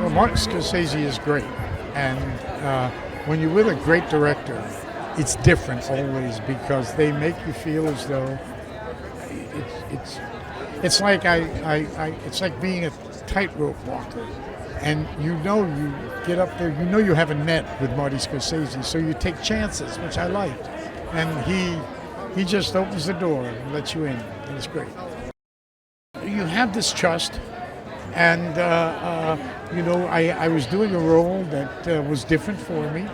know, Martin Scorsese is great, and when you're with a great director, it's different always because they make you feel as though it's like it's like being a tightrope walker, and you get up there, you have a net with Marty Scorsese, so you take chances, which I liked, and he just opens the door and lets you in, and it's great. You have this trust, and I was doing a role that was different for me,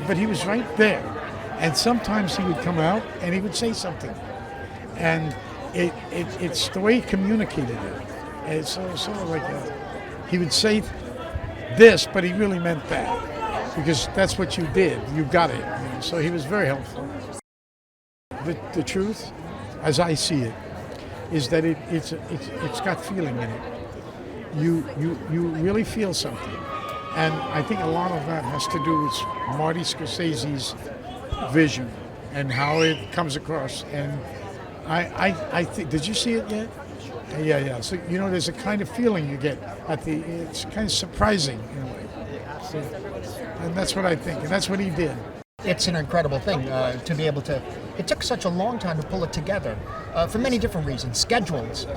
but he was right there, and sometimes he would come out and he would say something, and it's the way he communicated it. It's sort of like he would say this, but he really meant that, because that's what you did. You got it. So he was very helpful. The truth, as I see it, is that it's got feeling in it. You really feel something, and I think a lot of that has to do with Marty Scorsese's vision and how it comes across. And I think, did you see it yet? Yeah. So there's a kind of feeling you get it's kind of surprising in a way. So, and that's what I think, and that's what he did. It's an incredible thing to be able to. It took such a long time to pull it together for many different reasons, schedules,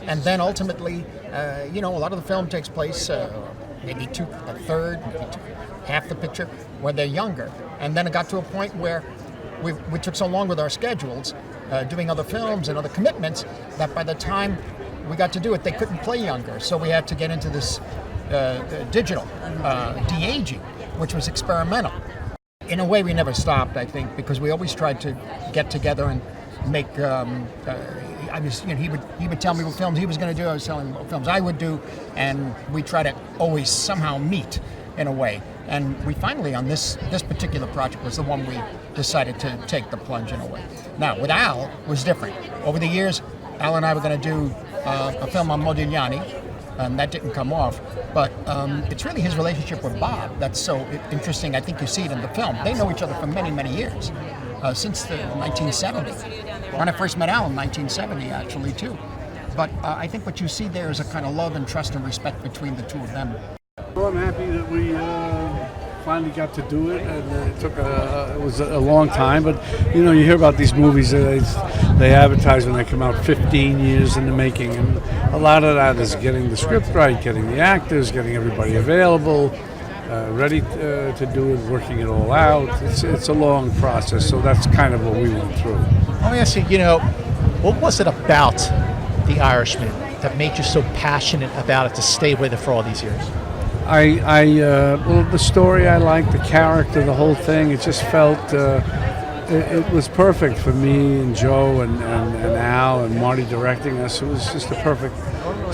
and then ultimately, a lot of the film takes place maybe a third, half the picture when they're younger, and then it got to a point where we took so long with our schedules, doing other films and other commitments, that by the time we got to do it, they couldn't play younger, so we had to get into this digital de-aging, which was experimental. In a way, we never stopped, I think, because we always tried to get together and make. He would tell me what films he was going to do. I was telling him what films I would do, and we try to always somehow meet in a way. And we finally, on this particular project, was the one we decided to take the plunge in a way. Now, with Al, it was different. Over the years, Al and I were going to do a film on Modigliani. That didn't come off, but it's really his relationship with Bob that's so interesting. I think you see it in the film. They know each other for many, many years, since the 1970. When I first met Al in 1970, actually, too. But I think what you see there is a kind of love and trust and respect between the two of them. Well, I'm happy that we finally got to do it, and it was a long time. But you hear about these movies they advertise when they come out 15 years in the making, and a lot of that is getting the script right, getting the actors, getting everybody available, ready to do it, working it all out. It's a long process, so that's kind of what we went through. Let me ask you, what was it about The Irishman that made you so passionate about it to stay with it for all these years? Well, the story I liked, the character, the whole thing. It just felt it was perfect for me and Joe and Al and Marty directing us. It was just a perfect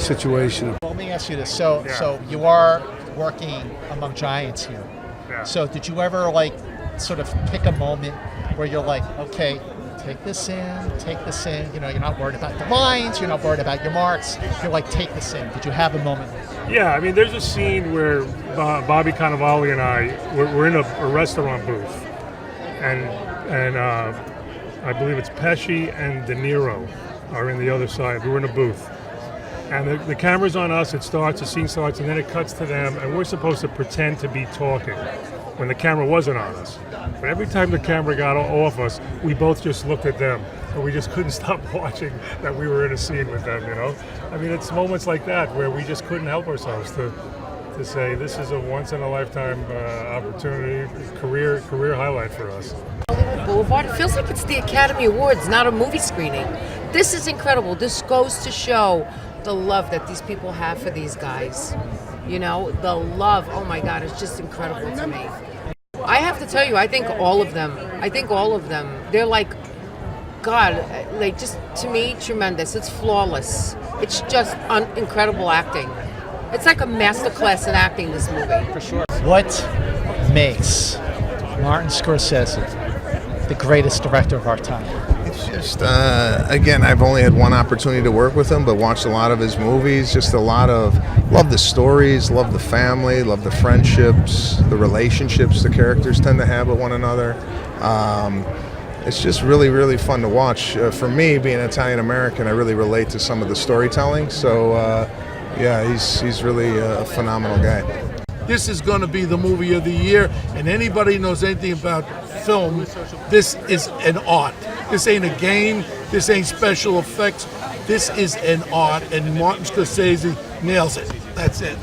situation. Well, let me ask you this. So you are working among giants here. Yeah. So did you ever sort of pick a moment where you're like, okay, take this in. You're not worried about the lines. You're not worried about your marks. You're like, take this in. Did you have a moment? Yeah, I mean, there's a scene where Bobby Cannavale and we're in a restaurant booth, and I believe it's Pesci and De Niro are in the other side. We're in a booth, and the camera's on us. The scene starts, and then it cuts to them, and we're supposed to pretend to be talking when the camera wasn't on us. But every time the camera got off us, we both just looked at them, and we just couldn't stop watching that we were in a scene with them, I mean, it's moments like that where we just couldn't help ourselves to say this is a once-in-a-lifetime opportunity, career highlight for us. Hollywood Boulevard, it feels like it's the Academy Awards, not a movie screening. This is incredible. This goes to show the love that these people have for these guys. The love, oh my God, it's just incredible to me. I have to tell you, I think all of them, they're like, God, just to me, tremendous. It's flawless. It's just incredible acting. It's like a masterclass in acting, this movie. For sure. What makes Martin Scorsese the greatest director of our time? It's just, again, I've only had one opportunity to work with him, but watched a lot of his movies. Just love the stories, love the family, love the friendships, the relationships the characters tend to have with one another. It's just really, really fun to watch. For me, being Italian American, I really relate to some of the storytelling. So Yeah, he's really a phenomenal guy. This is going to be the movie of the year, and anybody who knows anything about film, this is an art. This ain't a game. This ain't special effects. This is an art, and Martin Scorsese nails it. That's it.